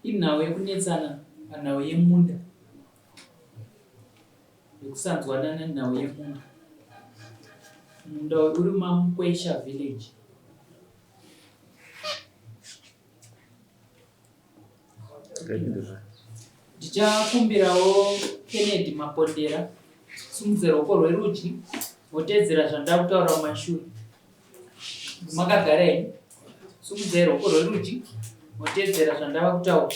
inhawo yekunetsana panhau yemunda, yekusanzwana nenhau yemunda. Munda uri muMukwesha village. Ndichakumbirawo Kennedy Mapondera simudzero ruoko rwerudyi wotedzera zvandakutaura mumashure. Makagara here? Simudzero ruoko rwerudyi wotedzera zvandava kutaura.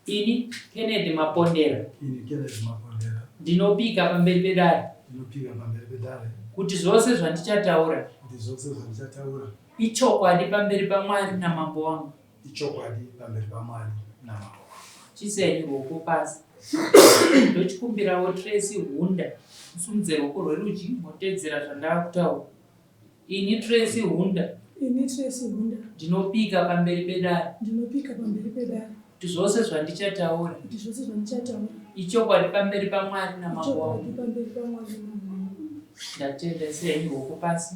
Ini Kennedy Mapondera ndinopika pamberi pedare kuti zvose zvandichataura ichokwadi pamberi paMwari namambo wangu. Chisaini ruoko pasi. Ndochikumbirawo Tracy Hunda simudzero ruoko rwerudyi wotedzera zvandava kutaura. Ini Tracy Hunda ndinopika pamberi pedare kuti zvose zvandichataura ichokwadi pamberi paMwari namambo wangu. Ndatenda sei ruoko pasi.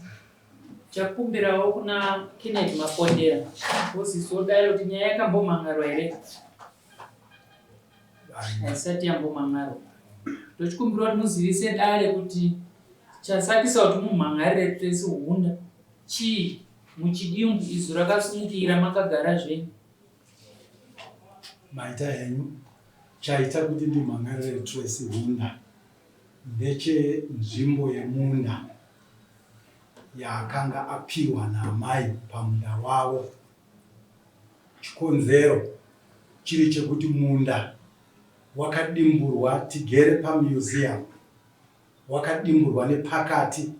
Chakumbirawo kuna Kennedy Mapondera wozisodaro kuti nyaya yakambomhangarwa here? Haisati yambomhangarwa. Ndochikumbira kuti muzivise dare kuti chasakisa kuti mumhangarire Tracy Hunda chii muchidimbu izo rakasimukira makagara zvenyu. Maita henyu chaita kuti ndimhangarire Tracy Hunda ndeche nzvimbo yemunda yaakanga apiwa naamai pamunda wavo. Chikonzero chiri chekuti munda wakadimburwa tigere pamuseum, wakadimburwa nepakati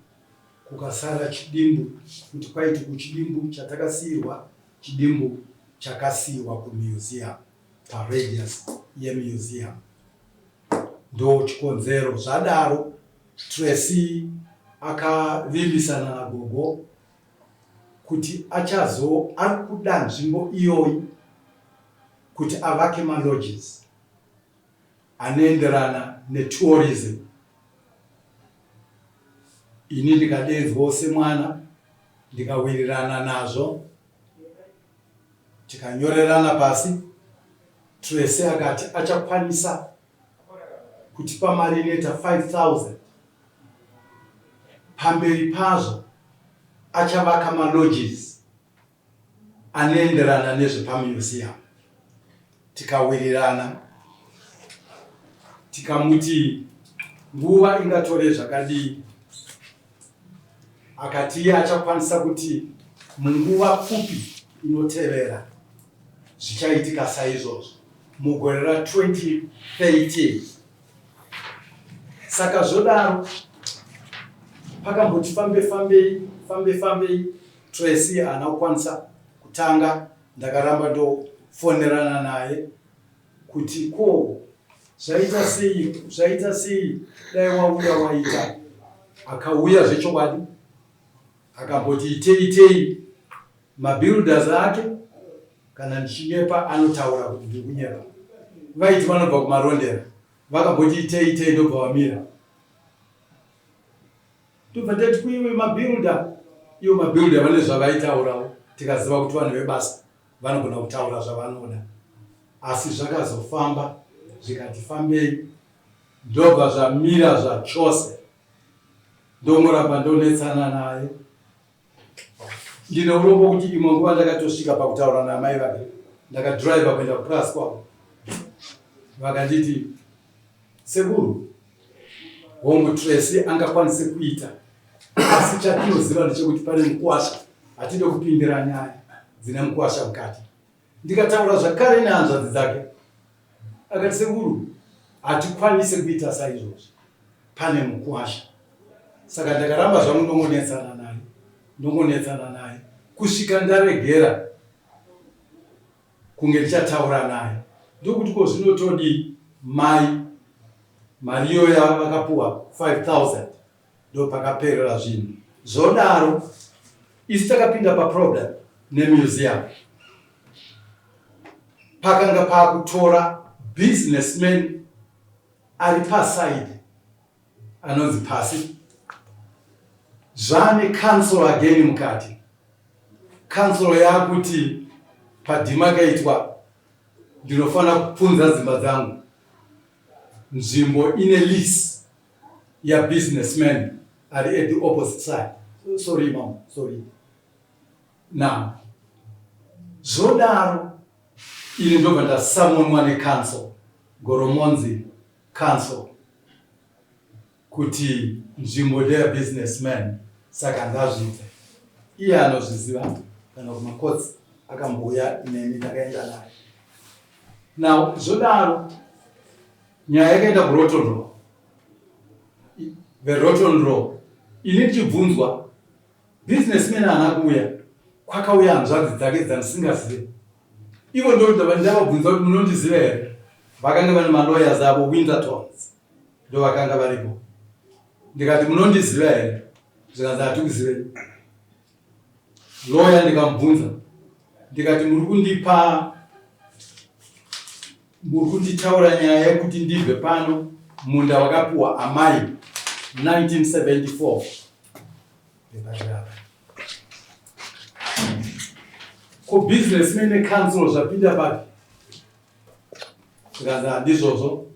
kukasara chidimbu kuti kwaiti kuchidimbu chatakasiyirwa chidimbu chakasiyiwa kumuseum paradius yemuseum. Ndo chikonzero. Zvadaro Tracy akavimbisana nagogo kuti ari kuda nzvimbo iyoyi kuti avake malodges anoenderana netourism. Ini ndikadedzwawo semwana ndikawirirana nazvo tikanyorerana pasi. Tracy akati achakwanisa kutipa mari inoita 5,000 pamberi pazvo achavaka malodges anoenderana nezvepamuseum. Tikawirirana tikamuti nguva ingatore zvakadii, akati iye achakwanisa kuti munguva pfupi inotevera zvichaitika saizvozvo mugore ra2013. Saka zvodaro pakamboti fambei Tracy haana kukwanisa kutanga. Ndakaramba ndofonerana naye kuti ko zvaita sei dai wauya waita. Akauya zvechokwadi akamboti itei mabuilders ake kana ndichinyepa anotaura kuti ndikunyepa. Vaiti vanobva kumarondera vakamboti itei ndobva vamira. Tobva tati kuiwe mabuilder, iwo mabuilder vane zvavaitaurawo. Tikaziva kuti vanhu vebasa vanogona kutaura zvavanoda. Asi zvakazofamba zvikati fambei ndobva zvamira zvachose. Ndomuramba ndonetsana naye. Ndine urombo kuti imwe nguva ndakatosvika pakutaura namai vake. Ndakadhiraivha kuenda kuplasi kwavo. Vakanditi, sekuru, hongu Tracy angakwanise kuita. Asi chatinoziva ndechekuti pane mukwasha. Hatide kupindira nyaya dzine mukwasha mukati. Ndikataura zvakare nehanzvadzi dzake. Akati, sekuru, hatikwanise kuita saizvozvo. Pane mukwasha. Saka ndakaramba zvangu ndongonetsana naye. Kusvika ndaregera kunge ndichataura naye. Ndokuti ko zvinotodi mari iyo yavakapuwa 5,000 ndo pakaperera zvinhu. Zvodaro isi takapinda paproblem nemuseum. Pakanga pakutora businessman ari paside anonzi Pasi. Zvane council again mukati. Council yakuti padhima kaitwa ndinofana kupunza dzimba dzangu nzvimbo ine lease ya businessman ari at the opposite side. Sorry mom, sorry. Now zvodaro ini ndobva ndasamonwa necouncil Goromonzi council kuti nzvimbo ndeya businessman, saka ndazviita. Iye anozviziva kana kumakotsi akambouya neni ndakaenda naye. Now zvodaro nyaya yakaenda kuRotten Row. VeRotten Row ini ndichibvunzwa businessman haana kuuya, kwakauya hanzvadzi dzake dzandisingazivi. Ivo ndavabvunza kuti munondiziva here? Vakanga vane malawyers avo Wintertons ndo vakanga varipo. Ndikati munondiziva here? Zvikanzi hatikuzive. Lawyer ndikamubvunza ndikati muri kunditaura nyaya yekuti ndibve pano munda wakapiwa amai 1974. Ko businessman necouncil zvapinda papi. Zvikanzi handizvozvo,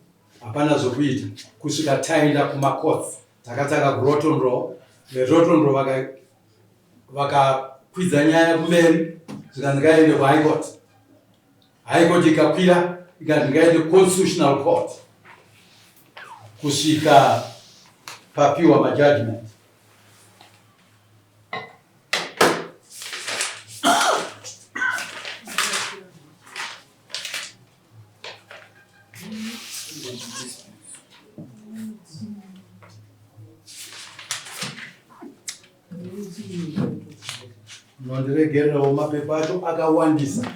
hapana zvokuita. Kusvika taenda kumacourts, takatanga kuRotten Row. VeRotten Row vakakwidza nyaya kumberi, zvikanzi ngaende kuHigh Court. High Court ikakwira ikati ngaende Constitutional Court kusvika papiwa majudgment. Nondiregererawo mapepa acho akawandisa.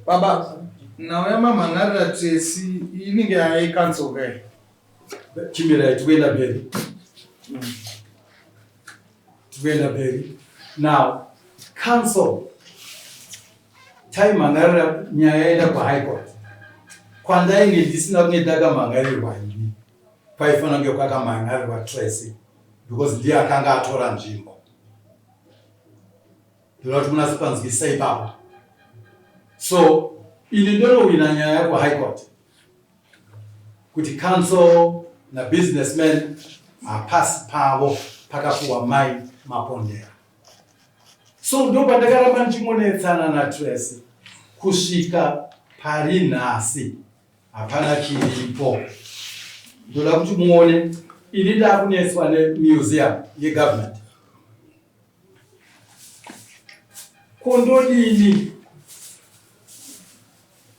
Baba, nawe mama ngarira Tracy inenge yaikancel kai. Chimira tuenda mberi. Tuenda mberi. Now, council time angarira nyaya enda kwa High Court. Kwandainge ndisina kunedaka mangarirwa ini. Paifana nge kwakamangarirwa Tracy because ndiye akanga atora nzvimbo. Ndinoti munasipanzwisisa ipapo. So, ini ndinowina nyaya kwa High Court kuti council na businessman hapasi pavo pakapiwa mai Mapondera. So ndo pandakaramba ndichimonetsana naTracy kusvika pari nhasi hapana chiripo. Ndoda kuti muone ini ndakunetswa nemuseum yegovernment. Kondodini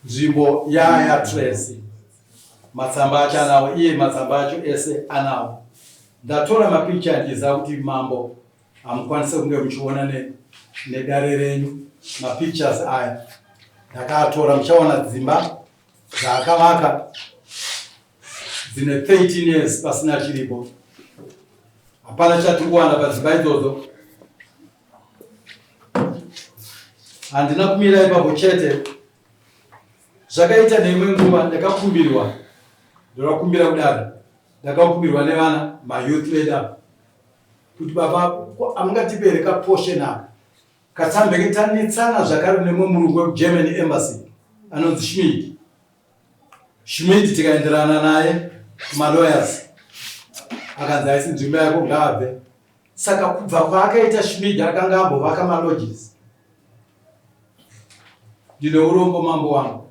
nzvimbo yaTracy, matsamba acho anawo, iye matsamba acho ese anawo. Ndatora mapicha ndiza kuti mambo hamukwanise kunge muchiona nedare renyu mapictures aya. Ndakatora muchaona dzimba dzaakavaka dzine 13 years pasina chiripo. Hapana chatikuwana padzimba idzodzo. Handina kumira ipapo chete. Zvakaita neimwe nguva ndakakumbirwa. Ndokumbira kudaro. Ndakakumbirwa nevana mayouth leader kuti baba amungatipereka portion apa katsambe tanetsana zvakare nemwe murungu weGerman embassy anonzi Schmidt tikaenderana naye kuma lawyers akanzi aisi nzvimbo yako ngabve. Saka kubva kwaakaita Schmidt akanga ambovaka malodges. Ndine urombo mambo wangu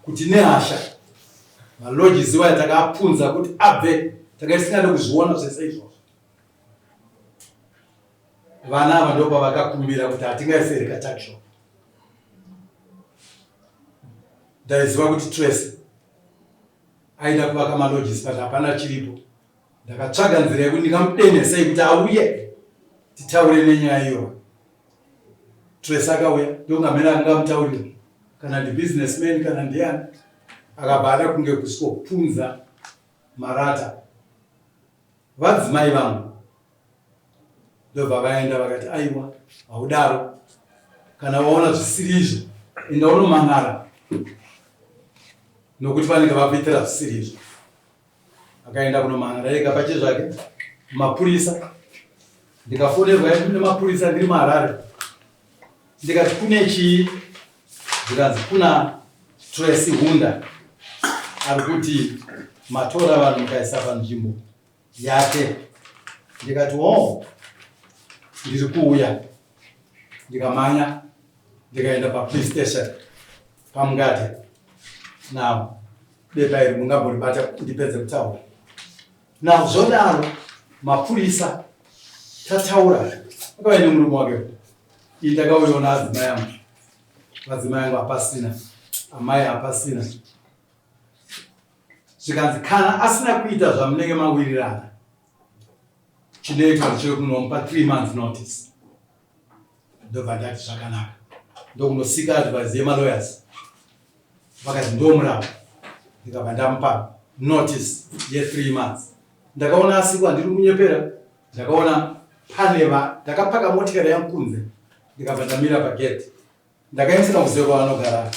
kuti nehasha malodges waya takapunza kuti abve takaisingade kuzviona zvese izvozvo. Vana ava ndopa vakakumbira kuti hatingaiseri kataksho. Ndaiziva kuti Tracy aida kuvaka malodges but hapana chiripo. Ndakatsvaga nzira yekuti ndingamudenesei kuti auye titaure nenyaya iyoyo. Tracy akauya ndongamena akangamutaurira kana ndi businessman kana ndiani akabhara kunge kusikopunza marata. Vadzimai vangu ndobva vaenda vakati aiwa haudaro kana waona zvisiri izvo enda unomangara nokuti vanenge vakuitira zvisiri izvo. Akaenda kunomangara ega pache zvake mapurisa. Ndikafonerwa nemapurisa ndiri muHarare ndikati kune chii zvikanzi kuna Tracy Hunda ari kuti matora vanhu mukaisa panzvimbo yake. Ndikati ndiri kuuya, ndikamanya ndikaenda papolice station paMungate. Now bepa iri mungamboribata ndipedze kutaura. Now zvodaro mapurisa tataura akauya nemurume wake. Ndakauyaona adzimai angu, madzimai angu hapasina, amai hapasina. Zvikanzi kana asina kuita zvamunenge mawirirana, chinoitwa ndechekunomupa 3 months notice. Ndobva ndati zvakanaka, ndokunosika advice yemalawyers. Vakati ndomurava, ndikabva ndamupa notice ye3 months. Ndakaona asikwa ndiri kunyepera, ndakaona paneva, ndakapaka motikari yangu kunze, ndikabva ndamira pagedhi. Ndakaendesera kuziva kwavanogara.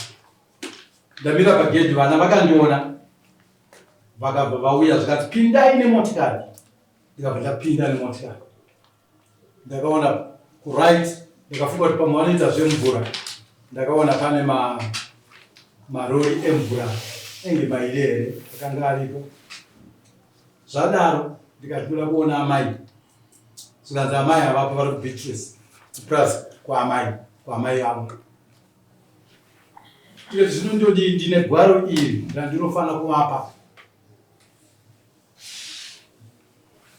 Ndamira pagedhi, vana vakandiona, vakabva vauya zvikati pindai nemotikari. Ndikabva ndapinda nemotikari. Ndakaona kuright, ndikafunga kuti pamwe vanoita zvemvura. Ndakaona pane marori emvura enge mairere akanga aripo. Zvadaro ndikati kuda kuona amai. Zvikanzi amai havapo vari kuBeatrice plus kwaamai vangu. Zvino ndodii ndine gwaro iri randinofanira kuvapa.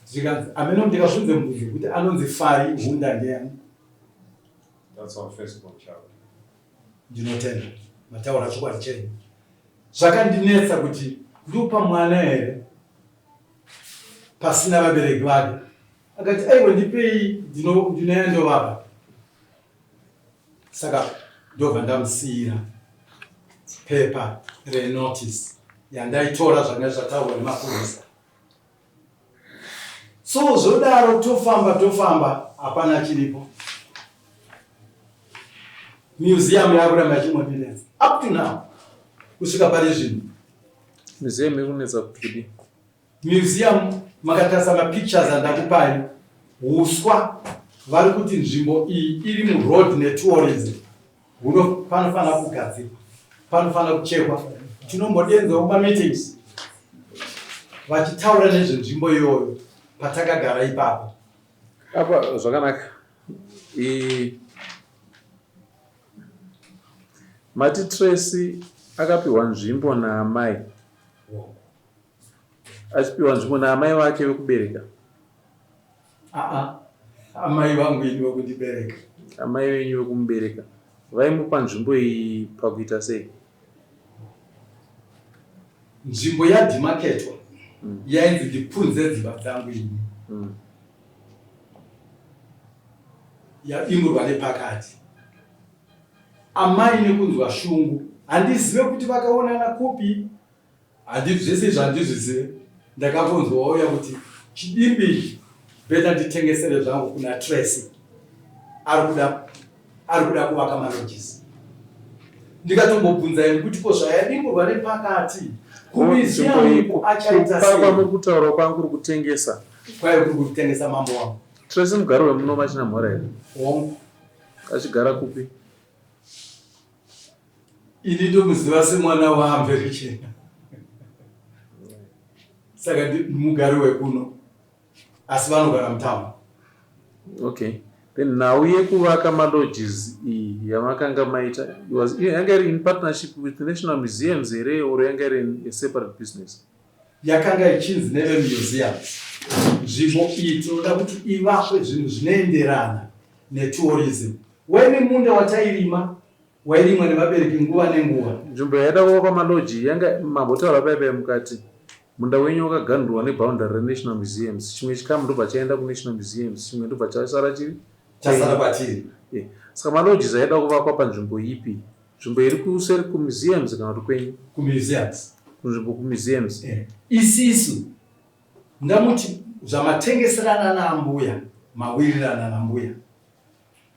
Zvikanzi ameno ndikazvunze mubvunzo kuti anonzi Fari Hunda ndiani? That's our firstborn child. Ndinotenda mataura chokwadi chenyu. Zvakandinetsa kuti ndopa mwana here pasina vabereki vake. Akati aiwa ndipei ndinoendovapa. Saka ndobva ndamusiyira pepa renotice yandaitora zvanga zvataurwa nemapurisa. So zvodaro tofamba hapana chiripo. Museum yakuramba ichimodinetsa up to now kusvika pari zvino. Museum ikunetsa kuti museum makatarisa mapictures andakupai, uswa vari kuti nzvimbo iyi iri muroad netourism. Panofanira kugadzirwa, panofanira kuchekwa. Tinombodenzawo mameetings vachitaura nezvenzvimbo iyoyo patakagara ipapo. apa zvakanaka. Mati Tracy akapiwa nzvimbo naamai. Achipiwa nzvimbo naamai wake wekubereka. Amai vangu ini vokundibereka. Amai wenyu wekumubereka. Vaimupa nzvimbo iyi pakuita sei? Nzvimbo yadhimaketwa yainzi ndipunze dzimba dzangu ini. Yaimurwa nepakati. Amai nekunzwa shungu, handizive kuti vakaonana kupi, zvese zvandizvizive. Ndakabvunzwa wauya kuti chidimbi beta nditengesere zvangu kuna Tracy. Ari kuda kuvaka malodges. Ndikatombobvunza ini kuti ko zvayadimurwa nepakati kumiziamu achaita sei? Pamwe kutaura kwangu kuri kutengesa. Kwai kuri kutengesa mambo wangu. Tracy mugaro wemuno machina mhora here? Achigara kupi? Ini ndomuziva semwana waamverichena. Saka mugari wekuno. Asi vanogara mutown. Okay. Then now yekuvaka malodges iyi yamakanga maita, yanga iri in partnership with the National Museums here or yanga iri a separate business? Yakanga ichinzi neve museums. Nzvimbo iyi tinoda kuti ivakwe zvinhu zvinoenderana netourism. Weni munda watairima wairimwa nevabereki nguva nenguva. Nzvimbo yaida kuvakwa malodge yanga mambotaura paipai mukati munda wenyu wakagandurwa neboundary reNational Museums. Chimwe chikamu ndobva chaenda kuNational Museums, chimwe ndobva chasara chiri chasara kwatiri. Saka malodges aida kuvakwa panzvimbo ipi? Nzvimbo iri kuseri kuMuseums kana kuti kwenyu? Kumuseums. Kunzvimbo kuMuseums. Isisu ndamuti zvamatengeserana naambuya, mawirirana nambuya.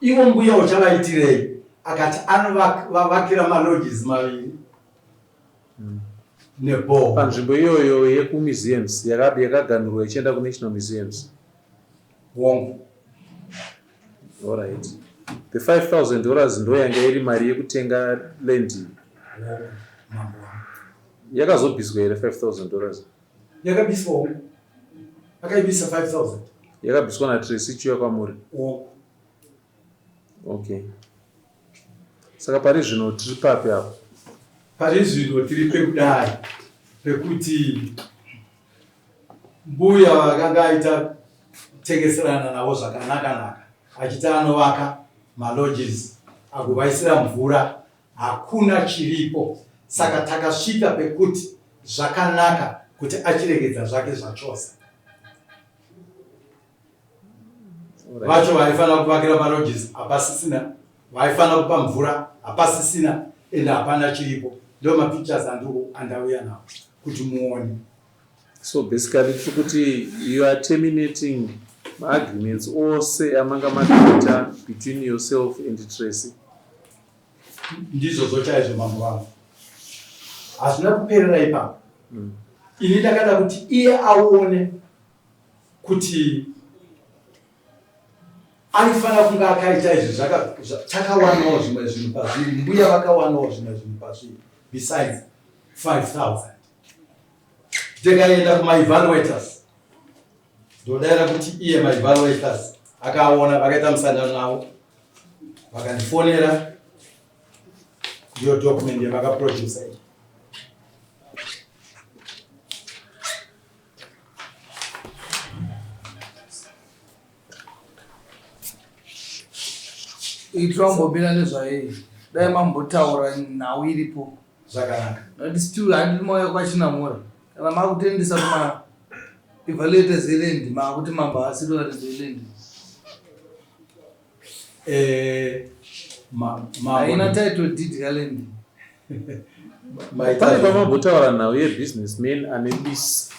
Ivo mbuya uchavaitirei? Akati anovakira malodges maviri. Nebo. Panzvimbo iyoyo yekuMuseums yakagandurwa ichienda kuNational Museums. Wongo. All right. the $5,000 ndo yanga iri mari yekutenga land mambo yakazobviswa here $5,000 yakabiswa akaibisa 5,000 yakabviswa naTracy ichiuya kwamuri. Okay, saka pari zvino tiri papi apo? pari zvino tiri pekudai pekuti mbuya vakanga aita tengeserana navo zvakanaka achiti anovaka malodges akuvaisira mvura hakuna chiripo, saka takasvika pekuti zvakanaka kuti achiregedza zvake zvachose. Vacho vaifana kuvakira malodges hapasisina, vaifana kupa mvura hapasisina, ende hapana chiripo. Ndio mapictures andauya nawo kuti muone. So basically kuti you are terminating agreements ose amanga makaita between yourself and Tracy. Ndizvo zochaizvo mambo vangu. Hazvina kuperera ipapo. Ini ndakada kuti iye aone kuti aifana kunga akaita izvi takawanawo zvimwe zvinhu pazviri, mbuya vakawanawo zvimwe zvinhu pazviri besides 5,000. Tikaenda kuma-evaluators, ndodara kuti iye ma-evaluators akaona, vakaita musangano navo, vakandifonera, ndiyo document yavakaprodusa iyi. Itombobira nezvaye dai mambotaura nhau iripo Zvakanaka. Noti still handiri moyo kwachinamura kana makutendesa kuma evaluators elendi makuti mambo asiri varidzi elendi haina title deed kalendi. Pane pamambotaura nhau yebusinessman ane lease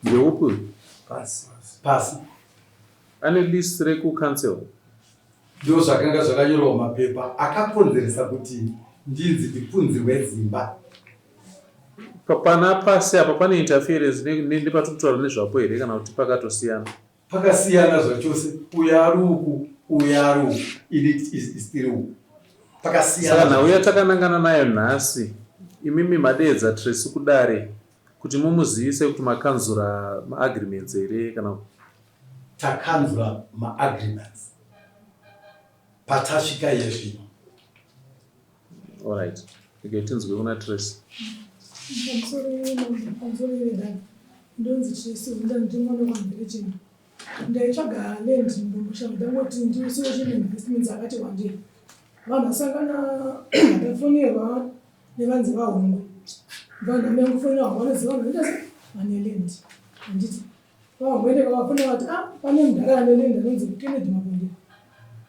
ndeupi? Pasi. Ane lease rekucancel. Ndio zvakanga zvakanyorwa mumapepa akakonzeresa kuti ndinzi ndipunzirwe dzimba. Pana pasi apa pane interference nepatokutaura nezvapo here kana kuti pakatosiyana? Pakasiyana zvachose, uya ari uku uya ari uku, isiri uku, pakasiyana. Saka nhau yatakanangana nayo nhasi imimi madeedza Tracy kudare kuti mumuzivise kuti makanzura maagreements here kana takanzura maagreements patasvika yezvino. Alright, tinzwe kuna Tracy. Ndonzi Tracy ndandimona kwambiri chino ndaitsvaga land ndomboshaga ndangoti ndiusiwe investments akati wandei vanhu asangana ndafonerwa nevanzi vahungu vanhuamengufonera vanoziva vanhu ndase vane land handiti vahungu vavafonera vati pane mudhara ane land anonzi Kennedy Mabonde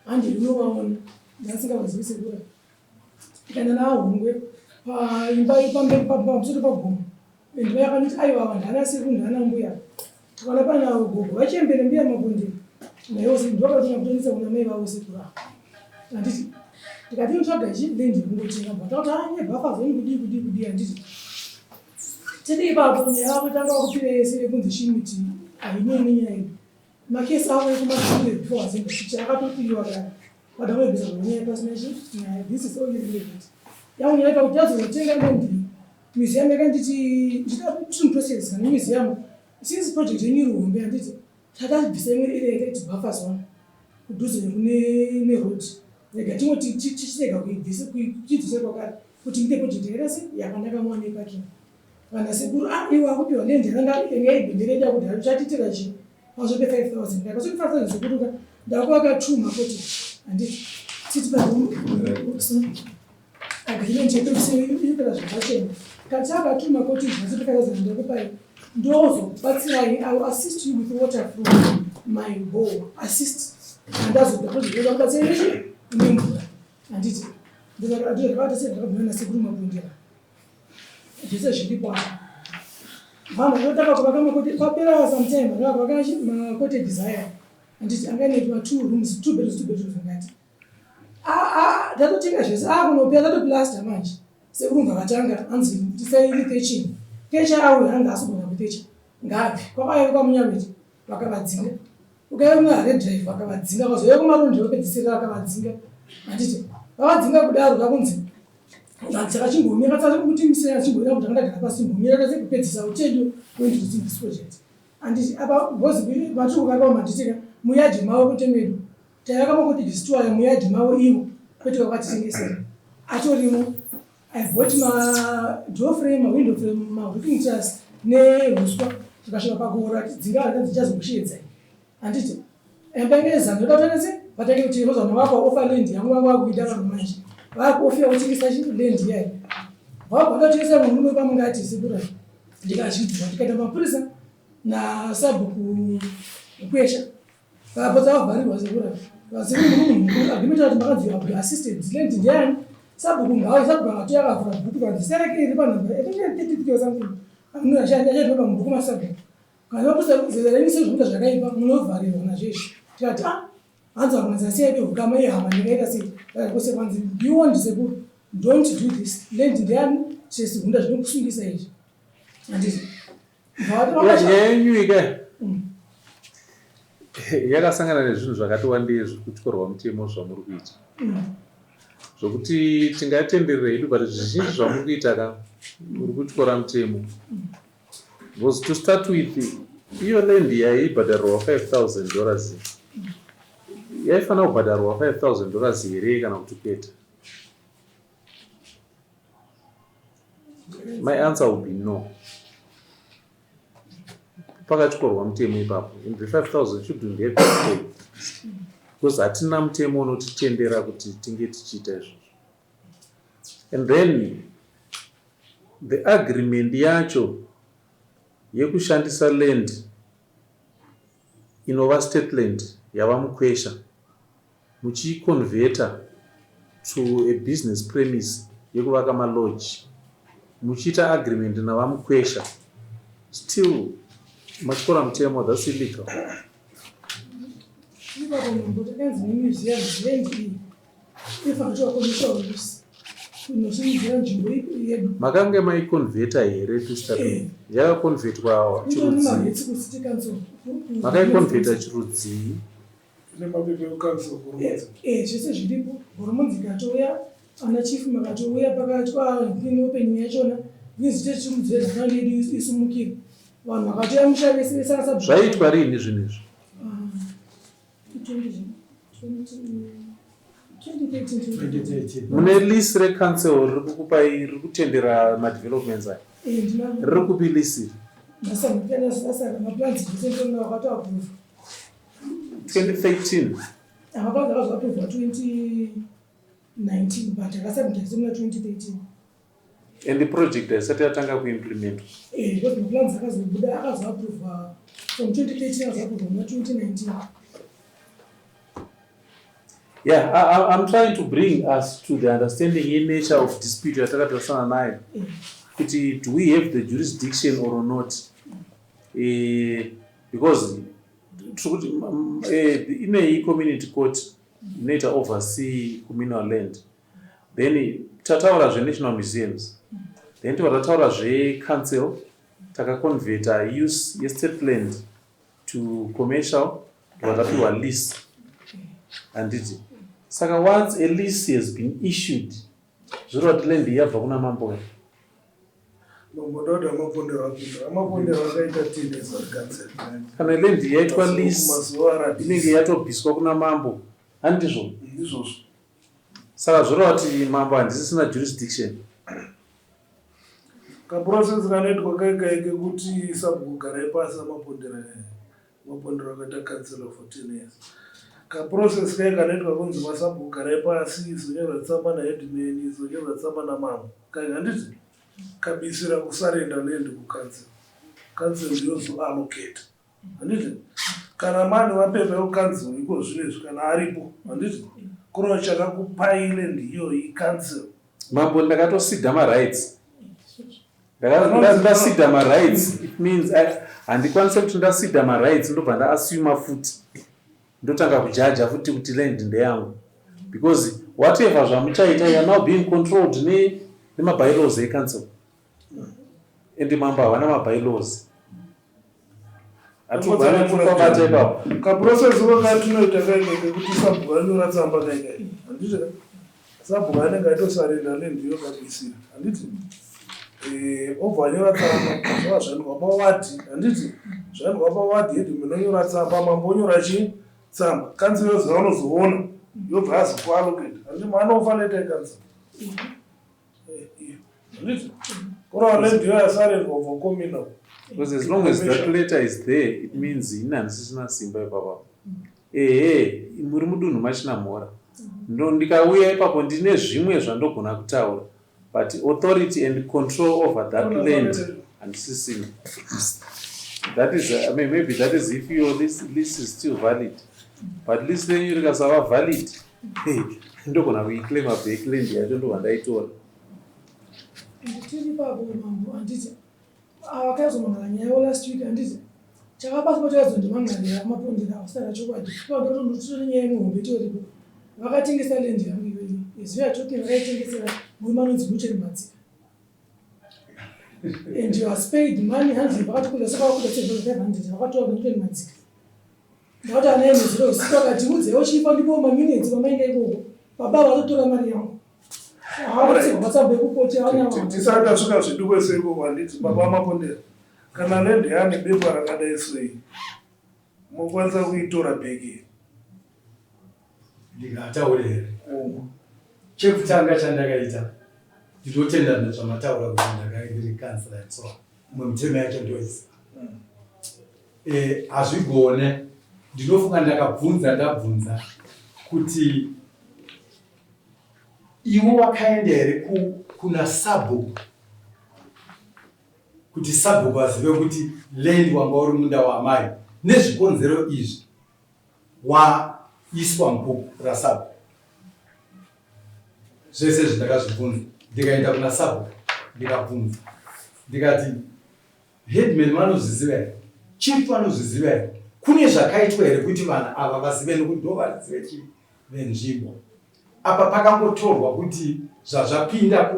handiri unovaona ndasingavazivise kura tikaenda navahungwe paimba pamberi pamusoro pagomo endwa yakanoti aiwa vanhu anasiri kunhu ana mbuya tikana pana gogo vachembere mbuya Mabonde naiwose ndovakatonga kutondisa kuna mai vavo sekura handiti tikati inotsvaga lendi kungotenga batakuti nebhafa zoni kudii handiti tiri ipapo nyaya kutanga kupira yese yekunzi shimiti haineni nyaya makesi avo ekumashure before azembasiti akatopiriwa kare pada kuebvisa kunyaya pasina nyaya this is all irrelevant yangu nyaya pakuti azotenga lendi museum yakanditi ndida process kana museum since project yenyu ruhombe handiti takabvisa imwe iri yakaiti buffer zone kudhuze kune road rega tingoti tichirega kuibvise kwakare kuti ngite project yakasi yakanaka mwane pake kana sekuru iwe akupiwa lendi yangaibhendereda kuti hachatiitira chi pazope 5,000 ndakazope 5,000 zokuruka ndakuvaka 2 makoti handiti titi agreement yekuseira zvakachena kati akatuma kuti zvazope 5,000 ndakupai ndozobatsirai. I will assist you with water from my bowl. Assist. And that's what the project is about. Say, remember. And it. Ndizakati zvakati ndakabvuna sekuru Mabondera. Zvese zviripo. Vanhu vanotaka kuvaka makoti papera sometime vakavaka makoti desire. And it anganetwa 2 rooms, 2 bedrooms ngati. Ndatotenga zvese kunopera ndatoplaster manje. Sekuru ngakatanga anzi tisaini kitchen. Kesha awe hanga asubona kutecha. Ngapi? Kwakaiwa munyameti vakavadzinga. ukaona red drive akavadzinga kwazoya kumarondo wepedzisira akavadzinga handiti vavadzinga kudaro kakunzi saka chingomira kuti misera chingomira kuti akandagara pasi ngomira kase kupedzisa utedu wendudzi this project handiti apa bhozi vatiri kukakawo manditika muyadhi mavo kuti medu taakama kuti destroya muyadhi mavo ivo kwete kwakatitengesera atorimo I bought my door frame, my window frame, my roofing truss, neuswa tikasvika pakuora dzinga dzichazomushedza handiti embengeza ndotatonese vatenge kuti vozana vako ofa land yangu vangu vakuita vanhu manje vakuofira kutengesa land yayo vagona kutengesa munhu umwe pamungati sekura ndikazvidzwa tikaita mapurisa nasabhuku kwesha vakapotsa vavharirwa sekura agrimenta kuti makadziva kuti assisted land ndiyani sabhuku ngawo sabhuku angatoya akavhura bhuku kandiserekeri panhamba etingetitikosangu amunashatoba mubhuku masabhuku kana vakusazeranise zvokuita zvakaipa munovharirwa nazveshe tikati hanzi vakanzi asiyaibe hukama ihama ndikaita sei kose kwanzi beyond sekuru don't do this land ndiyani chesihunda zvinokusungisa izvi handiti nyanyuika yakasangana nezvinhu zvakati wandei zvekutyorwa mutemo zvamuri kuita zvokuti tingatenderera hedu but zvizhinji zvamuri kuita ka uri kutyora mutemo because to start with iyo land yaibhadharirwa $5,000 yaifanira kubhadharirwa $5,000 here kana kuti kwete? My answer would be no. Pakatyorwa mutemo ipapo and the 5,000 shouldn't have been paid because hatina mutemo unotitendera kuti tinge tichiita izvozvo. And then the agreement yacho yekushandisa land inova state land yava mukwesha muchiconverta to a business premise yekuvaka malodge muchiita agreement nava mukwesha still machikora mutemo that's illegal. Makange maiconverta here to start yakaconvertwa chirudzi makaiconverta chirudzi zvese zviripo horomonzi ikatouya ana chifu makatouya pakati opening yachona vizite chimudzire zvakange yedu isumukire vanhu vakatoya mushavesesasa zvaitwa riini zvinhu izvi mune list recouncil riri kukupai riri kutendera madevelopments aya riri kupi list 2013 akazvaaprovha 2019 but akasabmitasemuna 2013 and the project haisati yatanga kuimplementwa because maplans akazobuda akazoaprovha from 2013 akazoaprovha muna 2019. Yeah, I'm trying to bring us to the understanding in nature of dispute yatakatarisana nayo kuti do we have the jurisdiction or not, because in a community court inoita oversee communal land, then tataura zvenational museums, then tataura zvecouncil takaconverta use yestate land to commercial vakapiwa lease handiti. Saka once a lease has been issued zviro kuti land yabva kuna mambo kana land yaitwa lease inenge yatobviswa kuna mambo handizvo. Saka zviro kuti mambo handisisina jurisdiction. Kaprocess kanoitwa kaikaike kuti sabhugarai pasi mapondero akaita council for 10 years. Kaprocess kanoitwa kunzi masabhugarai pasi izonyora tsamba naheadman izonyora tsamba namambo kaika handiti kabisira kusarenda land kucouncil. Council yozoallocate handiti kana mani mapepa ekucouncil iko zvinezvi kana aripo handiti kurova chakakupai land iyoyi council. Mambo ndakatosida marights ndasida marights, it means handikwanisa kuti ndasida marights ndobva ndaassume futi ndotanga kujaja futi kuti land ndeyangu, because whatever zvamuchaita you are now being controlled nemabylaws ecouncil and mambo havana mabylaws hatubata ipapo kaprocess kakatinoita kaike kuti sabhuku anyora tsamba kaikai handiti sabhuku anenge aitosarenda lendiyo kabisira handiti obva anyora tsamba zvava zvaendwa pawadi handiti zvaendwa pawadi yedhi munonyora tsamba mambo onyora chi tsamba kansilo zava unozoona yobva azi kuallocate handi manofanira taikansa handiti kurava lendiyo yasarendwa vokomina. Because as long as that letter is there, it means inhanisisina simba ipapo. Muri mudunhu machina mhora. Ndikauya ipapo ndine zvimwe zvandogona kutaura. But authority and control over that land handisisina. That is, maybe that is if your list is still valid. But list renyu rikasava valid, ndogona kuiclaim back land yacho ndo vandaitora. Nditiri ipapo mambo handiti akazomangala nyaya last week handiti chakabasa pachakazondimangalira amapondera asara chokwadi padotonotore nyaya imwe toripo vakatengesa lendi yangu iyoyi iziva choki vakaitengesera mumanonzi mucheri madzika and you are paid money handiti vakatikuda saka vakuda 700 vakatoa mucheri madzika ndakati ana emeziro usika kati udzewo chipa ndipo maminitsi pamainga ikoko baba vatotora mari yangu tisati svika zviduko seiko kwanditi baba amapondera kana lendi yane bepa rakadai sei mokwanisa kuitora bheki ndingataure here chekutanga chandakaita ndinotenda nezvamataura kuti ndakairi kansela yatsoa umwe mitemo yacho ndoisa hazvigone ndinofunga ndabvunza kuti iwo wakaenda here kuna sabhuku kuti sabhuku azive kuti land wanga uri munda wamai nezvikonzero izvi waiswa mubhuku rasabhuku. Zvese zvindakazvibvunza ndikaenda kuna sabhuku ndikabvunza ndikati headman vanozviziva here, chief vanozviziva here, kune zvakaitwa here kuti vanhu ava vazive nokuti ndo vazive chii venzvimbo. Apa pakangotorwa kuti zvazvapinda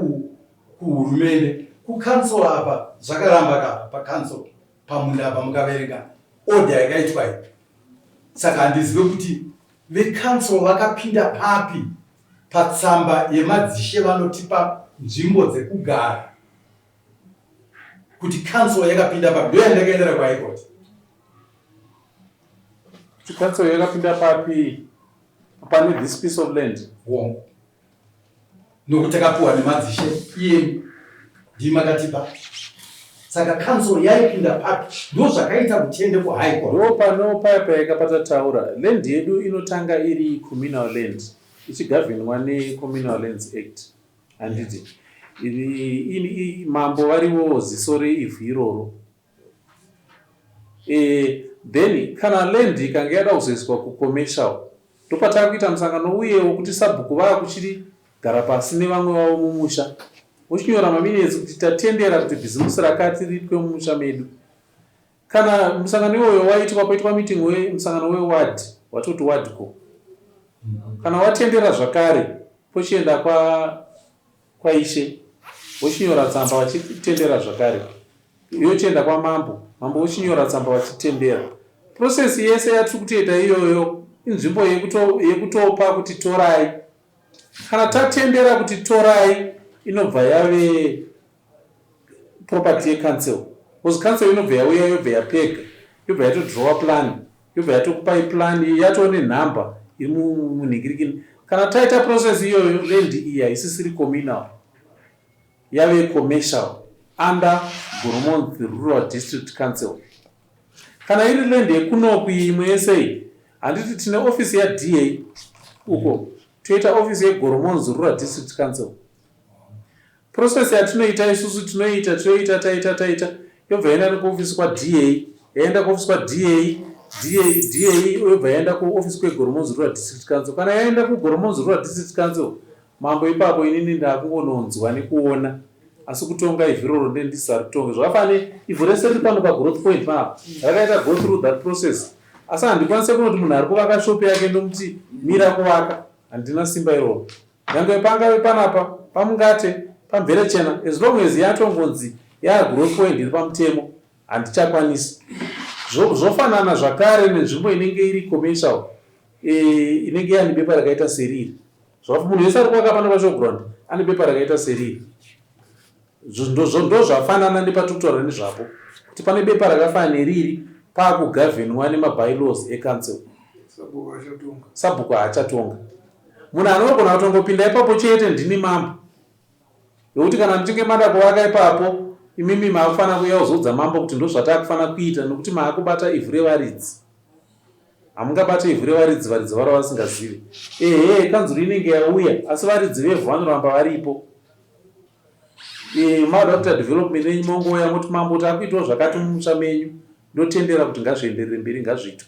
kuhurumende kukansolo apa zvakaramba kapa pakansolo pamunda apa mukaverenga order yakaitwa iyi. Saka handizive kuti vekansolo vakapinda papi patsamba yemadzishe vanotipa nzvimbo dzekugara kuti kansolo yakapinda papi ndoyandakaendera kuhaikoti. Kansolo yakapinda papi pane this piece of land wongo nokuti takapuwa nemadzishe iye ndimakatipa. Saka kansolo yaipinda papi ndo zvakaita kutende kuhigh court. Ndo panopapa yakapatataura land yedu inotanga iri communal land ichigavenwa neCommunal Lands Act handiti mambo variwo ziso reivhu iroro. Then kana land ikanga yada kuzoiswa kucommercial ndopataka kuita musangano uyewo kuti sabhuku vakuchiri gara pasi nevamwe vavo mumusha vochinyora maminitsi kuti tatendera kuti bhizimusi rakati riitwe mumusha medu. Kana musangano iwoyo waitwa poitwa meeting musangano weward watoti wardco, kana watendera zvakare pochienda kwaishe vochinyora tsamba vachitendera zvakare, yochienda kwamambo, mambo vochinyora tsamba vachitendera. Process yese yatiri kutoita iyoyo inzvimbo yekutopa kuti torai. Kana tatendera kuti torai inobva yave property yecancel. Because council inobva yauya yobva yapega, yobva yatodrowa plan, yobva yatokupai plan yatone nhamba iri munhingirikini. Kana taita process iyoyo land iyi haisisiri communal, yave commercial under Goromonzi Rural District Council. Kana iri land yekunoku imwe yese handiti tine office ya DA uko toita office yeGoromonzi Rural District Council. Process yatinoita isusu tinoita taita yobva yaenda kuoffice kwa DA, yaenda kuoffice kwa DA yobva yaenda kuoffice kweGoromonzi Rural District Council. Kana yaenda kuGoromonzi Rural District Council mambo ipapo inini ndakungononzwa nekuona, asi kutonga ivhu iroro ndendisari kutonga. Zvakafane ivhu rese riri pano pagrowth point panapa rakaita go through that process, asi handikwanise kunoti munhu ari kuvaka shope yake ndomuti mira kuvaka, handina simba iroro. Nyange pangave panapa pamungate pamvere chena, as long as yatongonzi growth point iri pamutemo handichakwanisi. Zvofanana zvakare nenzvimbo inenge iri commercial inenge yani bepa rakaita seriri. Munhu wese ari kuwaka pana pashowground ane bepa rakaita seriri. Ndo zvafanana nepatutaura nezvapo kuti pane bepa rakafanana neriri paakugavhenwa nemabylaws ecouncil. Sabhuku haachatonga. Munhu anogona kutongopinda ipapo chete ndini mambo, nokuti kana muchinge mada kuvaka ipapo imimi maakufanira kuuya kuzodza mambo kuti ndo zvataakufanira kuita, nokuti maakubata ivhu revaridzi. Hamungabata ivhu revaridzi, varidzi varo vasingazivi. Kanzuro inenge yauya asi varidzi vevhu vanoramba varipo. Madoctor development yenyu mongoya muti mambo taakuitawo zvakati mumusha menyu, ndotendera kuti ngazvienderere mberi, ngazviitwe.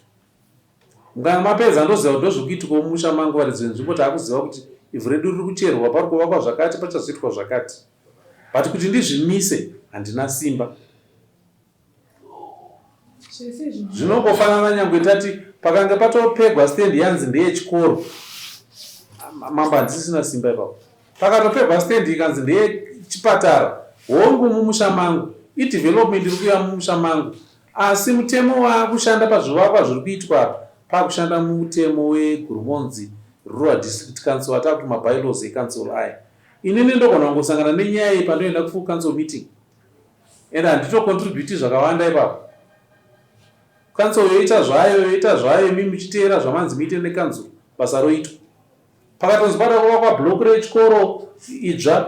Mukana mapedza ndoziva kuti ndozvikuitwa mumusha mangu varidzi venzvimbo taakuziva kuti ivhu redu riri kucherwa, pari kuvakwa zvakati, pachazoitwa zvakati. But kuti ndizvimise handina simba. Zvinongofanana nyangwe tati pakanga patopegwa stand yanzi ndeyechikoro, mambo handisisina simba ipapo. Pakatopegwa stand ikanzi ndeyechipatara, hongu mumusha mangu, idevelopment iri kuuya mumusha mangu, asi mutemo waakushanda pazvivakwa zviri kuitwa paakushanda mutemo weGurumonzi Rural District Council, watakuti mabylaws ecouncil aya. Inini ndogona kungosangana nenyaya iyi pandoenda kufull council meeting, ende handitocontribute zvakawanda ipapo. Council yoita zvayo, mimi muchiteera zvamanzi muite necouncil, basa roitwa. Pakatonzi pada kuvakwa block rechikoro idzva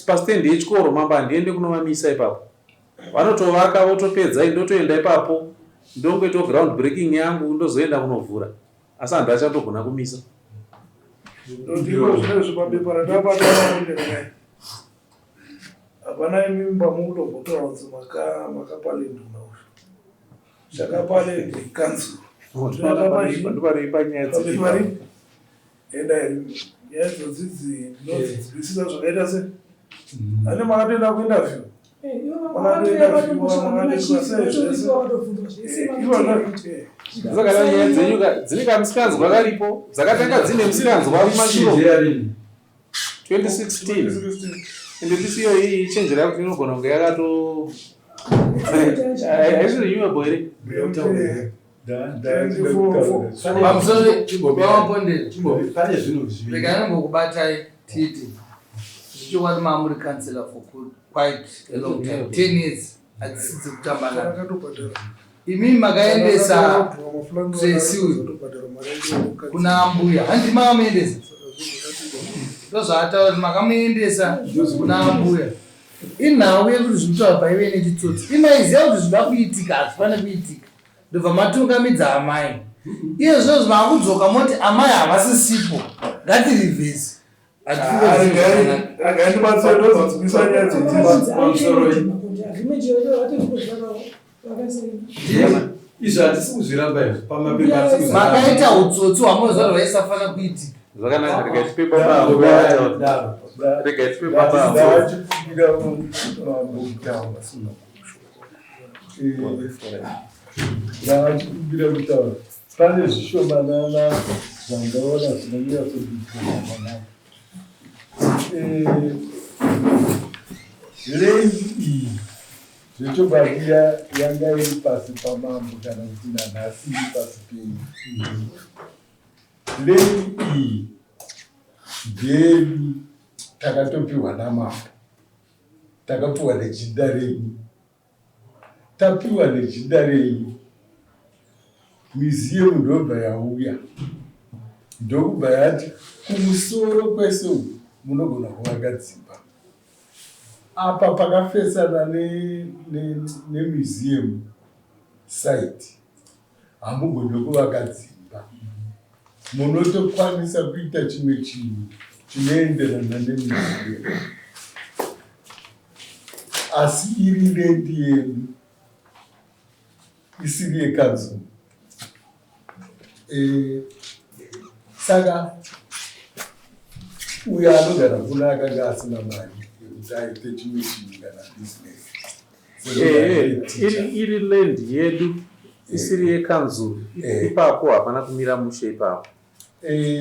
pastand yechikoro, mambo handiende kunovamisa ipapo. Vanotovaka votopedza, ndotoenda ipapo ndongoita ground breaking yangu ndozoenda kunovhura, asi handu achatogona kumisa. Ndiko zvine zvimabepa ratapaaaonderai hapana imimba mukutombotoraunzi makapalendo nauzvo zvakapalendo ikanzuro ndoparipanyaya enda nyaya dzodzidzi ndinodzidzisisa zvakaita se ane makatoenda kuinterview Saka nyaya dzenyu dzine kamusikanzwa karipo, dzakatanga dzine musikanzwa kumashiro 2016, ende tisiyo iyi ichenjera kuti inogona kunge yakato haisiri renewable here. Pane zvinhu zviviri. Ndakanyambokubatai titi zvichokwadi mamuri councillor for quite a long time, 10 years adzidzi kutambanana. Imimi makaendesa Tracy kuna ambuya, handi makamuendesa ndozvaataura kuti makamuendesa kuna ambuya. Inhau yekuti zvinotaura paive nechitsotsi, imaiziva kuti zvinoda kuitika hazvifane kuitika, ndobva matungamidza amai. Iye zvozvo makudzoka moti amai havasisipo, ngatirivhesi. Izvo hatisi kuzviramba izvo pamapepa makaita utsotsi hwamunoziva kuti vaisafana kuitika. Zvakanaka, regaitipe baba ndavachikumbira kutaura pane zvishomanana zvandaona zvinonyanya kudikanaa rengi iyi zvechobvaria yanga iri pasi pamambo kana kuti nanhasi iri pasi penyu. Rengi iyi ndeyedu takatopiwa namambo, takapiwa nejinda renyu. Tapiwa nejinda renyu, museum ndobva yauya ndokubva yati kumusoro kwese munogona kuvaka dzimba. Apa pakafesana nemuseum site hamugoni kuvaka dzimba, munotokwanisa kuita chimwe chinhu chinoenderana nemuseum, asi iri rendi yenu isiri yekanzuro. Saka uyo anogara kuna akanga asina mari yekuti aite chimwe chinhu kana business. Iri land yedu isiri yekanzuro, ipapo hapana kumira mushe ipapo.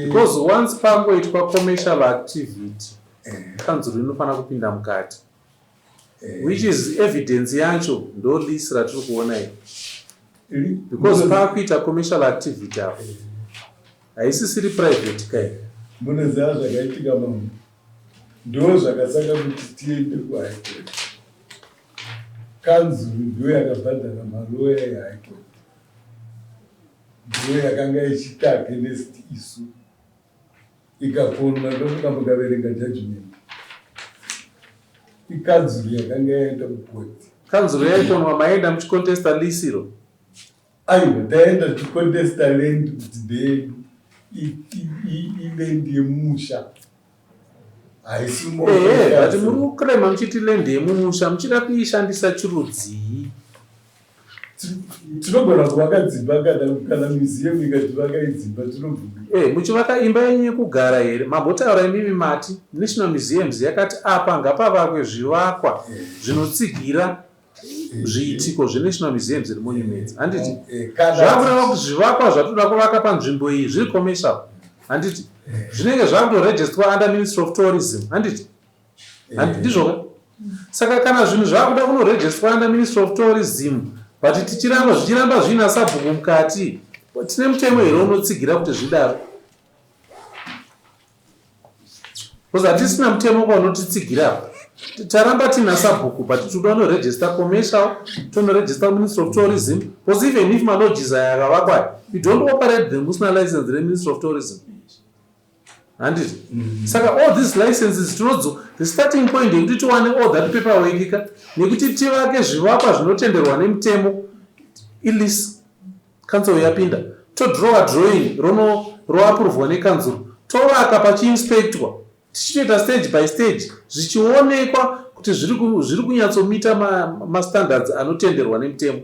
Because once pangoitwa commercial activity, kanzuro inofana kupinda mukati, which is evidence yacho ndo list ratiri kuona iyi. because paakuita commercial activity apo haisisiri private kai. Munoziva zvakaitika mamwe ndo zvakasaka kuti tiende kuhaikoti. Kanzuru ndiyo yakabhadhara maloya ehaikoti, ndiyo yakanga ichiita against isu, ikaponwa ndokuka mukaverenga judgment. Ikanzuru yakanga yaenda kukoti. Kanzuru yaiponwa maenda muchikontesta lisiro. Aiwa, taenda tichikontesta land kuti ndeyedu ilendi yemusha. But muri kukrema muchiti lendi yemumusha muchida kuishandisa chirudzii? Tinogona kuvaka dzimba kana museum ikativaka idzimba tinobvuma. Muchivaka imba yenyu yekugara here? Mambotaura imimi mati National Museums yakati apa ngapavakwe zvivakwa zvinotsigira zviitiko zveNational Museums zviri Monuments. Handiti zvakureva kuti zvivakwa zvatoda kuvaka panzvimbo iyi zviri commercial. Handiti zvinenge zvakutoregistrwa under Ministry of Tourism. Handiti ndizvo. Saka kana zvinhu zvakuda kunoregistrwa under Ministry of Tourism but zvichiramba zvina sabhuku mukati, tine mutemo here unotsigira kuti zvidaro? Because hatisina mutemo unotitsigira. Taramba tina sabhuku but toda kunoregister commercial, tonoregister Ministry of Tourism, because even if malodges yakavakwa, you don't operate them usina license the Ministry of Tourism. Handiti saka all these licenses tinodzo the starting point yekuti tiwane all that paperwork nekuti tivake zvivakwa zvinotenderwa nemutemo ilis council yapinda todrawa drawing roapuruvwa nekanzuru tovaka pachiinspectwa tichitoita stage by stage zvichionekwa kuti zviri kunyatsomita mastandards anotenderwa nemutemo.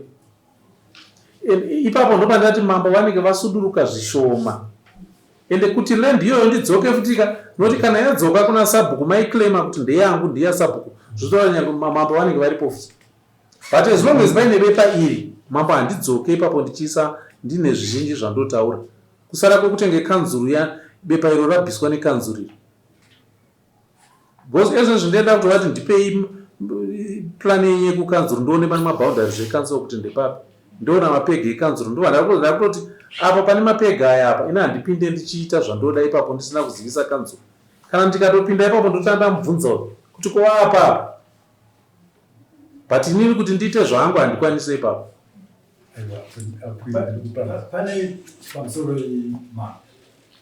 Ipapo ndopandati mambo vanenge vasuduruka zvishoma. Ende kuti land iyoyo ndidzoke futika noti kana yadzoka kuna sabhuku maiclaima kuti ndeyangu ndiya sabhuku zvotoranya mambo vanenge varipo. But as long as vaine bepa iri mambo handidzoke ipapo ndichisa ndine zvizhinji zvandotaura. Kusara kwekutenge kanzuru ya bepa iro rabviswa nekanzuru iri. Because ezvo zvindoenda kuti vati ndipei plan yenyu yekukanzuru ndione pane maboundaries ekanzuru kuti ndepapi. Ndiona mapega ekanzuru ndovanda kuti apa pane mapega aya apa ina handipinde ndichiita zvandoda ipapo ndisina kuzivisa kanzuru. Kana ndikatopinda ipapo ndotanda mubvunza kuti koapa but inini kuti ndiite zvangu handikwanise ipapo. Pane pamusoro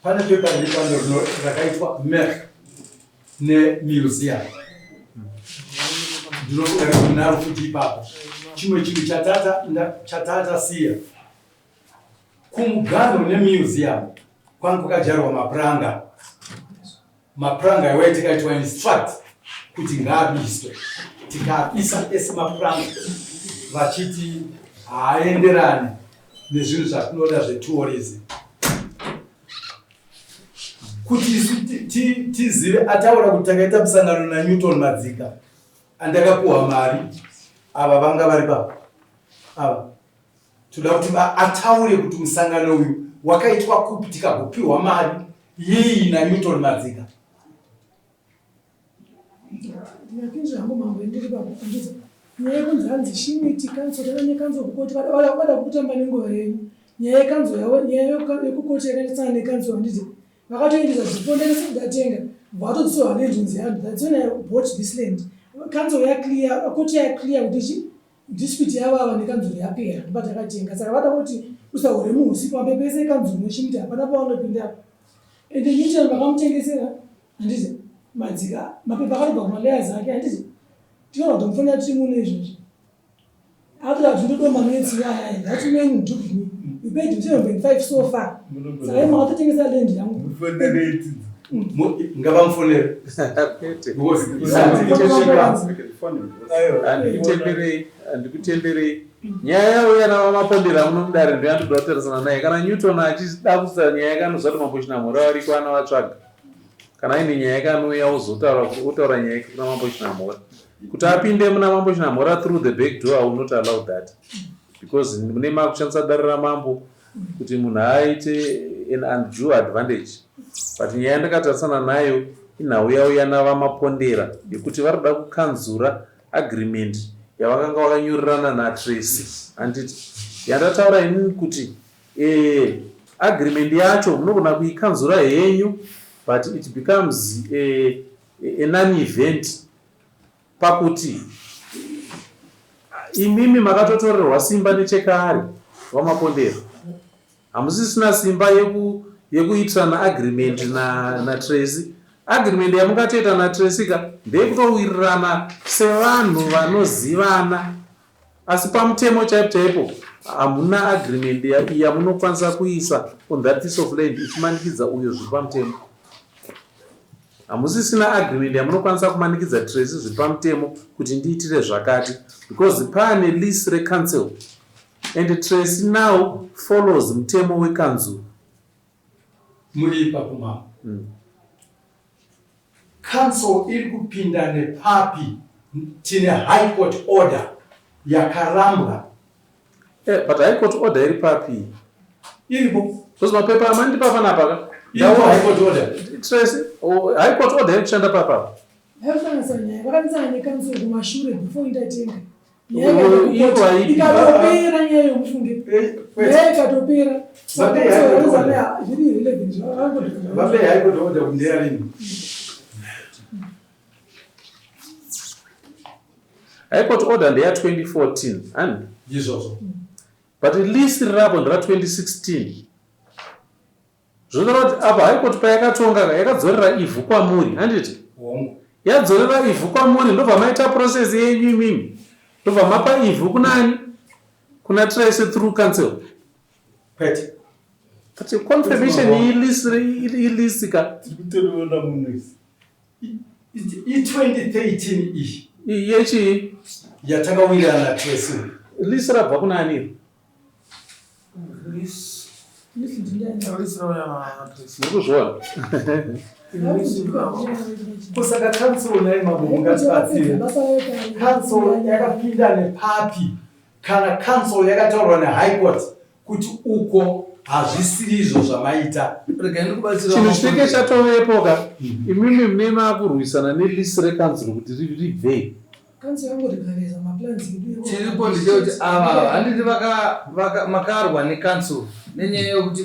pane pepa ripano rakaitwa MEC nemuseum. Ndinokuda kunaro kuti ipapo chimwe chinhu chatata siya kumugano nemuseum kwangu kwakajarwa mapuranga iwayo tikaitwa instruct kuti ngaabiswe, tikaabisa ese mapuranga vachiti haaenderani nezvinhu zvatinoda zvetourism, kuti tizive. Ataura kuti takaita musangano naNewton Madzika andakapuwa mari, ava vanga vari papo ava toda kuti ataure kuti musangano uyu wakaitwa kupi tikagopiwa mari yii naNewton Madzika. Ndinapinzva hangu mambo endiri pakufundisa nyaya yekunzi hanzi shimiti kanzo kana nekanzo kukoti vada kutamba nenguva yenyu. Nyaya yekanzo yavo, nyaya yekukoti yakaendesana nekanzo handiti vakatoendesa zviponderese kudatenga vatodzisowa nenjunzi yangu that's when I bought this land. Kanzo yaclear, koti yaclear kuti dispute yavo ava nekanzuru yapera ndoba takatenga. Saka vada kuti usahure muhusi pamapepese kanzuru neshimiti hapana pavanopinda. Ende Newton vakamutengesera handiti Madzika mapepa akarobva kumalayers ake handiti tinoona kuti mufanira tiri mune izvozvo. After that ndodo manetsi aya that men took me we paid him 7.5 so far. Saka imo akatotengesa land yangu ngavamfonere handikutenderei nyaya yavo yana vamapondera munomudare ndoyandoda kutarisana naye. Kana Newton achida kusa nyaya yakanozvati mamboshinamura variko anavatsvaga, kana aine nyaya yakanouya otaura nyaya yake kuna mamboshinamura kuti apinde muna mamboshinamura through the back door. I will not allow that because mune makushandisa dare ramambo kuti munhu aite an undue advantage. But nyaya yandakatarisana nayo inhau yavo yana vamapondera yekuti varikuda kukanzura agreement yavakanga vakanyorerana naTracy handiti yandataura inini kuti agreement yacho munogona kuikanzura henyu, but it becomes a non-event pakuti imimi makatotorerwa simba nechekare wamapondero. Hamusisina simba yekuitirana agreement na Tracy. Agreement yamukatoita na Tracy ndeyekutowirirana sevanhu vanozivana, asi pamutemo chaipo hamuna agreement yamunokwanisa kuisa on that piece of land ichimanikidza uyo zviri pamutemo. Hamusisina agreement yamunokwanisa kumanikidza Tracy zviri pamutemo kuti ndiitire zvakati, because pane lease recouncil and Tracy now follows mutemo wekanzuru. Muri papuma. Council iri kupinda nepapi tine high court order yakarambwa. But high court order iri papi? Iripo. Because mapepa amandi papa napaka? Iripo high court order. Tracy, high court order iri kushanda papa? Hafanasanya, vakanisa nekanzuru kumashure before indatenga. Ikatopera nyeyo mufunge. Ikatopera. Vape high court order kundearini. High court order ndeya 2014 and Jesus. But at least rapo ndera 2016. Zvinova kuti apa high court payakatonga yakadzorera ivhu kwamuri handiti? Yadzorera ivhu kwamuri ndobva maita process yenyu imimi. Ndobva mapa ivhu kunani? Kuna Tracy through council. Kwete. But confirmation ilisika. Tirikutoona munisi. I-2013 ishi. Yechi yatakawira na Tracy. Lisi rabva kunani? Ndikuzvona. Kusaka council naye mabubu ngatibatsire. Council yakapinda nepapi kana council yakataurwa neHigh Court kuti uko hazvisiri izvo zvamaita. Chinhu chinenge chatovepoka imimi mune makurwisana nelisi recouncil kuti ribvei. Chiripo ndechekuti ava handiti makarwa necouncil nenyaya yekuti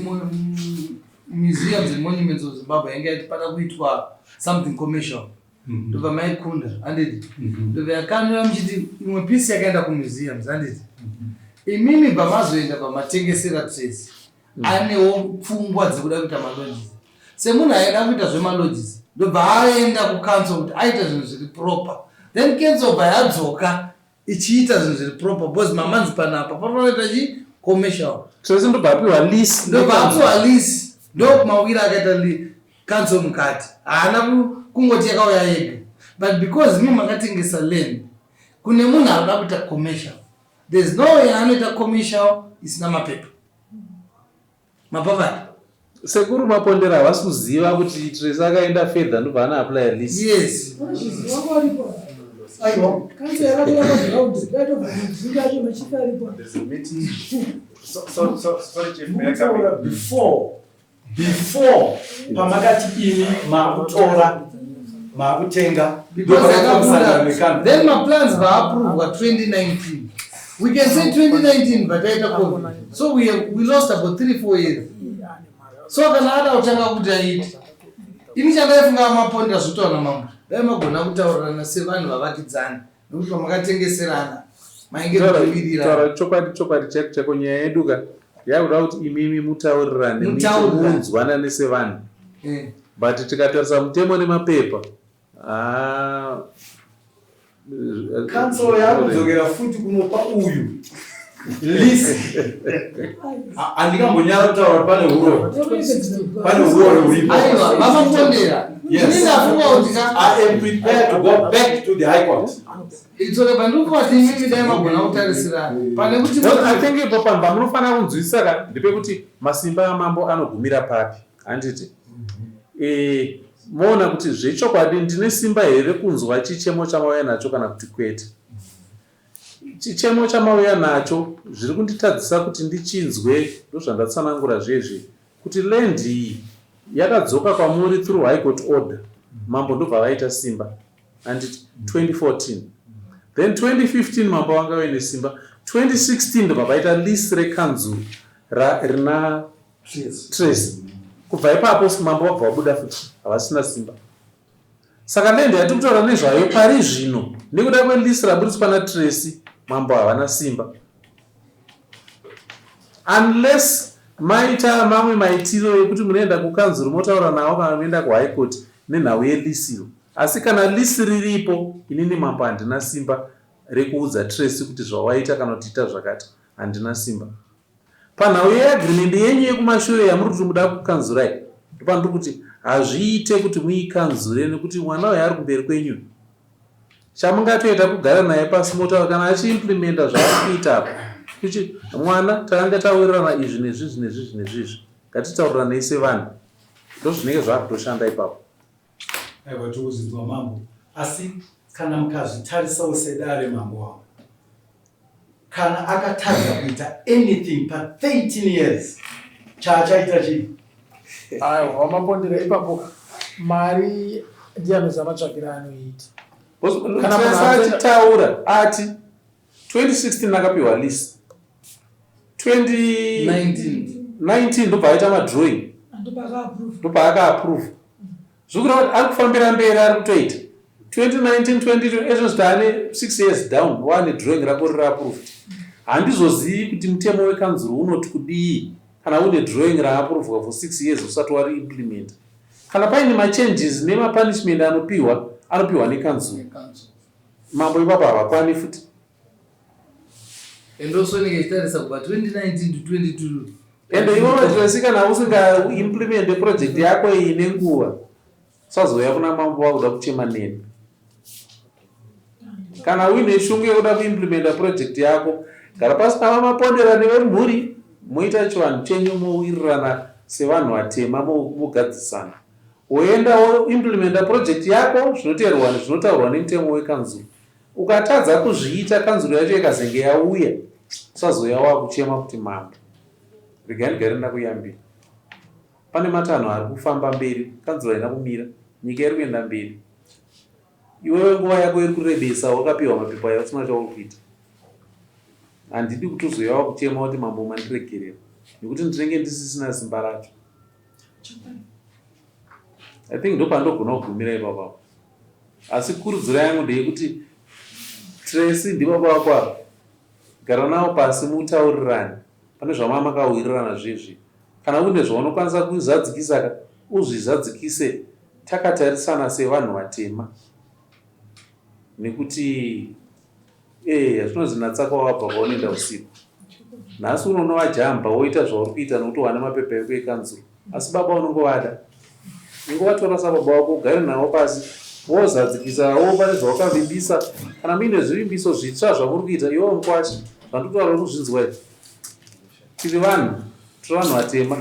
museums and monuments of Zimbabwe yange yatipata kuitwa something commercial. Ndobva maikunda handiti. Ndobva yakanura muchiti imwe pisi yakaenda kumuseums handiti. Imimi bamazoenda pamatengesera Tracy anewo pfungwa dzekuda kuita malodges. Semunhu aida kuita zvemalodges ndobva aenda kucouncil kuti aita zvinhu zviri proper. Then council bva yadzoka ichiita zvinhu zviri proper because mamanzi panapa panoita chi commercial. Tracy ndobva apiwa lease. Ndobva apiwa lease. Ndokumawira akaita council mukati. Haana kungoti yakauya yega. But because mimi makatengesa land kune munhu anoda kuita commercial. There's no way anoita commercial isina mapepa. Mapavati. Sekuru mapondera havasi kuziva kuti Tracy akaenda further ndobva ana apply lease. Yes. Before pamakati ini makutora makutenga then my plans were approved 2019. We can say 2019 but COVID. So we lost about 3-4 years. So kana ada utanga kuti aiti ini chandaifunga mapondera zvotona mambo dai magona kutaurirana sevanhu vavakidzana nokuti pamakatengeserana mainge kuvirira. Chokwadi cheko nyaya yedu ka yakuda kuti imimi mutaurirane munzwana nesevanhu. But tikatarisa mutemo nemapepa council yakudzokera futi kunopa uyu lisi andikambonyara kutaura pane uroro uripo. Vamapondera ndingafunga kuti I am prepared to go back to the High Court. itsoke pandikuti imimi dai magona kutarisirana pane kuti I think ipo panhu pamunofanira kunzwisisa ndepekuti masimba amambo anogumira papi handiti. Moona kuti zvechokwadi ndine simba here kunzwa chichemo chamauya nacho kana kuti kwete. Chichemo chamauya nacho zviri kunditadzisa kuti ndichinzwe ndozvandatsanangura zvezvi kuti land iyi yakadzoka kwamuri through High Court order. Mambo ndobva vaita simba handiti 2014. Then 2015 mambo vanga vaine simba. 2016 ndobva paita list rekanzuru rina Tracy. Kubva ipapo mambo vabva vabuda futi havasina simba. Saka land yati kutaura nezvayo pari zvino nekuda kwelist raburiswa naTracy, mambo havana simba unless maita mamwe maitiro ekuti munoenda kukanzuru motaura navo kana munoenda kuhigh court nenhau yelisiro. Asi kana lisi riripo, inini mambo handina simba rekuudza Tracy kuti zvawaita kana kutiita zvakati, handina simba. Panhau yeagreement yenyu yekumashure yamuri kuti muda kukanzurai, ndopandiri kuti hazviite kuti muikanzure nekuti mwana uyu ari kumberi kwenyu. Chamungatoita kugara naye pasi motaura kana achiimplementa zvaari kuita apa kuti mwana takanga tawirirana izvi nezvizvi ngatitaurirane sevanhu. Ndozvinenge zvakutoshanda ipapo. Aiwa tikuzidzwa mambo. Asi kana mukazvitarisawo sedare mambo wavo, kana akatadza kuita anything pa 13 years chaachaita chii? Aiwa wamapondera ipapo mari ndianozama tsvakira anoita. Kana munhu achitaura ati 2016 akapiwa list, 2019 ndobva aita madrawing, ndobva akaapprove. Zvikura kuti ari kufambira mberi ari kutoita 2019 2020 ezvo zvitaane 6 years down wane drawing rako rirapproved. Handizozivi kuti mutemo wekanzuru unoti kudii kana une drawing raaprovwa for 6 years usati wari implement. Kana paine machanges nemapunishment anopiwa nekanzuru, mambo ipapo havakwani futi. Endosoneke ichitarisa kubva 2019 to 2022 ende ivo Tracy kana usinga implement project yako iyi nenguva sazoya kuna mambo wakuda kuchema neni. Kana uine shungu yekuda kuimplementa project yako, gara pasi pamapondera nevemhuri moita chivanhu chenyu mowirirana sevanhu vatema mogadzisana. Woenda woimplementa project yako zvinotaurwa nemutemo wekanzuru. Ukatadza kuzviita kanzuru yacho ikazenge yauya, usazoya wakuchema kuti mambo regai ndigare ndakuyambira. Pane matanho ari kufamba mberi, kanzuru haina kumira, nyika iri kuenda mberi. Iwewe nguva yako iri kurebesa, wakapiwa mapepa yausina chauri kuita. Handidi kuti uzoya wakuchema kuti mambo mandiregerera, nekuti ndinenge ndisisina simba racho. I think ndopandogona kugumira ipapo. Asi kurudziro yangu ndeyekuti Tracy ndibaba wako apa, gara nawo pasi mutaurirane. Pane zvamama makawirirana zvezvi. Kana une zvaunokwanisa kuzadzikisa, uzvizadzikise takatarisana sevanhu vatema. Nekuti zvinozi natsaka wabva paunoenda usiku. Nhasi unonovajamba woita zvauri kuita nokuti wane mapepa eko ekanzuru. Asi baba unongovada. Ungovatora sababa wako ugare navo pasi, wozadzikisa pane zvawakavimbisa. Kana muine zvivimbiso zvitsva zvamuri kuita, iwo mukwashi vandotaura kuzvinzwa izvi. Tiri vanhu vatema,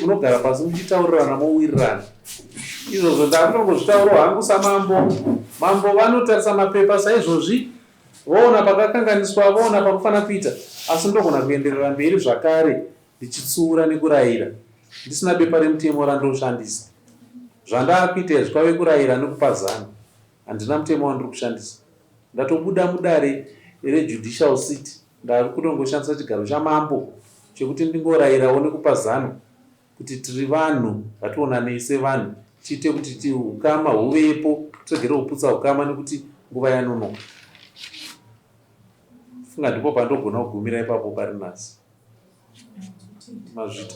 munogara pasi muchitaurirana mowirirana. Izvozvo ndakutongozvitaurawo hangu samambo. Mambo vanotarisa mapepa saizvozvi, voona pakakanganiswa, voona pakufana kuita, asi ndogona kuenderera mberi zvakare ndichitsuura nekurayira ndisina bepa remutemo randoshandisa. Zvandakuita zvikave kurayira nekupazana, handina mutemo wandiri kushandisa. Ndatobuda mudare rejudicial city, ndari kutongoshandisa chigaro chamambo chekuti ndingorayirawo nekupazana kuti tiri vanhu vationanei sevanhu, tiite kuti ukama huvepo, tiregere kuputsa ukama nekuti nguva yanonoka. Funga ndipo pandogona kugumira ipapo pari nhasi. Mazvita.